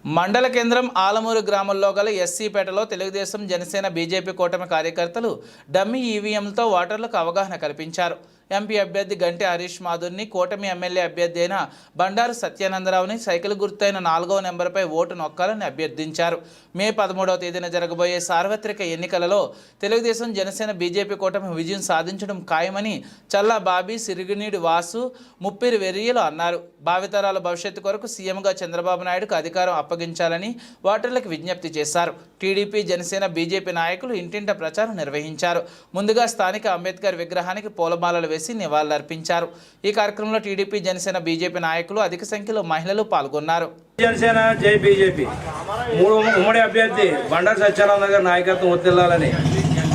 మండల కేంద్రం ఆలమూరు గ్రామంలో గల ఎస్సీపేటలో తెలుగుదేశం జనసేన బీజేపీ కూటమి కార్యకర్తలు డమ్మీ ఈవీఎంలతో ఓటర్లకు అవగాహన కల్పించారు. ఎంపీ అభ్యర్థి గంటి హరీష్ మాధుర్ని, కూటమి ఎమ్మెల్యే అభ్యర్థి అయిన బండారు సత్యానందరావుని సైకిల్ గుర్తైన 4వ నెంబర్పై ఓటు నొక్కాలని అభ్యర్థించారు. మే 13వ తేదీన జరగబోయే సార్వత్రిక ఎన్నికలలో తెలుగుదేశం జనసేన బీజేపీ కూటమి విజయం సాధించడం ఖాయమని చల్లా బాబీ, సిరిగినీడి వాసు, ముప్పిరి వెర్రియలు అన్నారు. భావితరాల భవిష్యత్తు కొరకు సీఎంగా చంద్రబాబు నాయుడుకు అధికారం అప్పగించాలని ఓటర్లకు విజ్ఞప్తి చేశారు. టీడీపీ, జనసేన, బీజేపీ నాయకులు ఇంటింట ప్రచారం నిర్వహించారు. ముందుగా స్థానిక అంబేద్కర్ విగ్రహానికి పూలమాలలు వేసి నివాళులర్పించారు. ఈ కార్యక్రమంలో టీడీపీ, జనసేన, బీజేపీ నాయకులు, అధిక సంఖ్యలో మహిళలు పాల్గొన్నారు. జనసేన జై బీజేపీ ఉమ్మడి అభ్యర్థి బండారు సత్యానంద గారి నాయకత్వం వర్ధిల్లాలని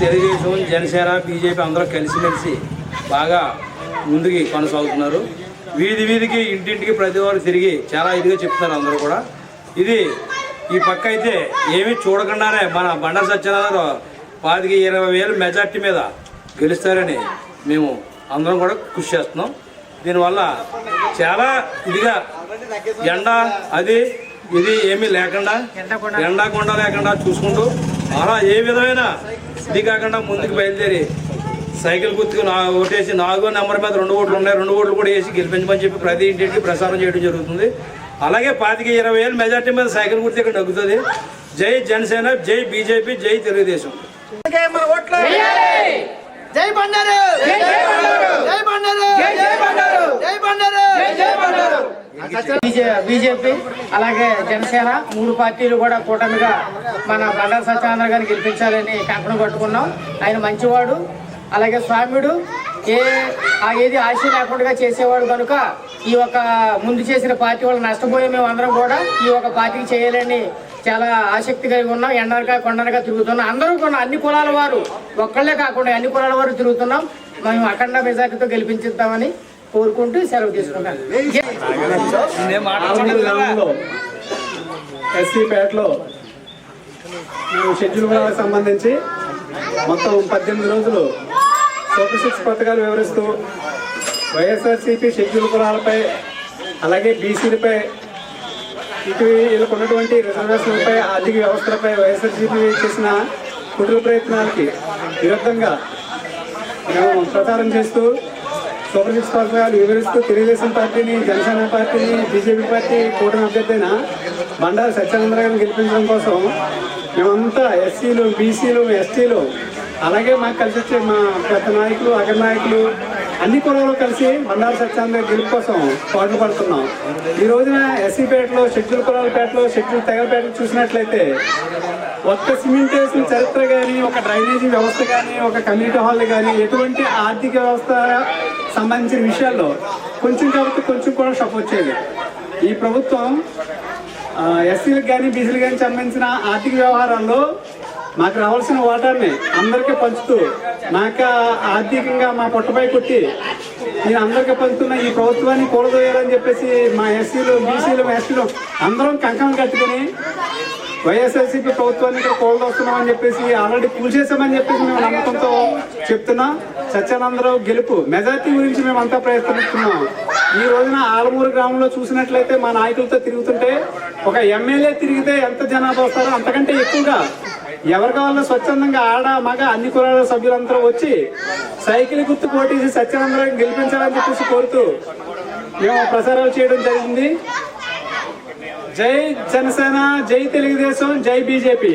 తెలుగుదేశం, జనసేన, బీజేపీ అందరూ కలిసిమెలిసి బాగా ముందుకి కొనసాగుతున్నారు. వీధి వీధికి, ఇంటింటికి ప్రతి వారు తిరిగి చాలా ఇదిగా చెప్తున్నారు అందరూ కూడా. ఇది ఈ పక్క అయితే ఏమీ చూడకుండానే మన బండారు సత్యానంద 25,000 మెజార్టీ మీద గెలుస్తారని మేము అందరం కూడా కృషి చేస్తున్నాం. దీనివల్ల చాలా ఇదిగా ఎండ అది ఇది ఏమీ లేకుండా, ఎండకుండా లేకుండా చూసుకుంటూ అలా ఏ విధమైన ఇది కాకుండా ముందుకు బయలుదేరి సైకిల్ గుర్తుకు ఓటేసి 4వ నెంబర్ మీద 2 ఓట్లు ఉన్నాయి, 2 ఓట్లు కూడా వేసి గెలిపించమని చెప్పి ప్రతి ఇంటికి ప్రసారం చేయడం జరుగుతుంది. అలాగే 25,000 మెజార్టీ మీద సైకిల్ గుర్తు ఇక్కడ నగ్గుతుంది. జై జనసేన, జై బీజేపీ, జై తెలుగుదేశం. జై బండారు, జై బండారు, జై బండారు, జై బండారు, జై బండారు. బీజేపీ అలాగే జనసేన 3 పార్టీలు కూడా కూటమిగా మన బండారు సత్యానంద గారిని గెలిపించాలని కంకణం కట్టుకున్నాం. ఆయన మంచివాడు, అలాగే స్వామ్యుడు, ఏది ఆశ లేకుండా చేసేవాడు కనుక ఈ ఒక ముందు చేసిన పార్టీ వాళ్ళు నష్టపోయి మేము అందరం కూడా ఈ ఒక పార్టీకి చేయాలని చాలా ఆసక్తి కలిగి ఉన్నాం. ఎండనక కొండనక తిరుగుతున్నాం. అందరూ కూడా అన్ని కులాల వారు, ఒక్కళ్ళే కాకుండా అన్ని కులాల వారు తిరుగుతున్నాం. మేము అఖండ మెజార్టీతో గెలిపించిద్దామని కోరుకుంటూ సెలవు తీసుకుంటాను. ఎస్సీపేటలో షెడ్యూల్ కులాలకు సంబంధించి మొత్తం 18 రోజులు సూపర్ 6 పథకాలు వివరిస్తూ వైఎస్ఆర్సీపీ షెడ్యూల్ కులాలపై అలాగే బీసీలపై ఇటు వీళ్ళకు ఉన్నటువంటి రిజర్వేషన్లపై ఆర్థిక వ్యవస్థలపై వైఎస్ఆర్సీపీ చేసిన కుట్ర ప్రయత్నాలకి విరుద్ధంగా మేము ప్రచారం చేస్తూ సూపర్ 6 పథకాలు వివరిస్తూ తెలుగుదేశం పార్టీని, జనసేన పార్టీని, బీజేపీ పార్టీ కూటమి అభ్యర్థి అయిన బండారు సత్యానంద గారిని గెలిపించడం కోసం మేమంతా ఎస్సీలు, బీసీలు, ఎస్టీలు అలాగే మాకు కలిసి వచ్చే మా పెద్ద నాయకులు, అగ్ర నాయకులు అన్ని కులాలు కలిసి బండారు సత్యానంద గెలుపు కోసం పాటు పడుతున్నాం. ఈ రోజున ఎస్సీపేటలో, షెడ్యూల్ కులాలపేటలో, షెడ్యూల్ తెగలపేటలో చూసినట్లయితే ఒక్క సిమెంటేషన్ చరిత్ర కానీ, ఒక డ్రైనేజీ వ్యవస్థ కానీ, ఒక కమ్యూనిటీ హాల్ కానీ, ఎటువంటి ఆర్థిక వ్యవస్థ సంబంధించిన విషయాల్లో కొంచెం కాబట్టి కొంచెం కూడా సపోర్ట్ చేయలేదు. ఈ ప్రభుత్వం ఎస్సీలకు కానీ, బీసీలకు కానీ సంబంధించిన ఆర్థిక వ్యవహారాల్లో మాకు రావాల్సిన వాటాన్ని అందరికీ పంచుతూ నాకు ఆర్థికంగా మా పొట్టపై కొట్టి నేను అందరికీ పంచుతున్న ఈ ప్రభుత్వాన్ని కూలదోయాలని చెప్పేసి మా ఎస్సీలు, బీసీలు, ఎస్టీలు అందరం కంకణం కట్టుకుని వైఎస్ఆర్సీపీ ప్రభుత్వాన్ని ఇక్కడ కూలదోస్తున్నామని చెప్పేసి ఆల్రెడీ కూల్చేసామని చెప్పేసి మేము నమ్మకంతో చెప్తున్నాం. సత్యానందరావు గెలుపు మెజార్టీ గురించి మేమంతా ప్రయత్నిస్తున్నాం. ఈ రోజున ఆలమూరు గ్రామంలో చూసినట్లయితే మా నాయకులతో తిరుగుతుంటే ఒక ఎమ్మెల్యే తిరిగితే ఎంత జనాభా వస్తారో అంతకంటే ఎక్కువగా ఎవరి కావాలో స్వచ్ఛందంగా ఆడ, మగ అన్ని కులాల సభ్యులందరూ వచ్చి సైకిల్ గుర్తు పోటీసి సత్యానందరావు గెలిపించాలని చెప్పేసి కోరుతూ మేము ప్రసారాలు చేయడం జరిగింది. జై జనసేన, జై తెలుగుదేశం, జై బీజేపీ.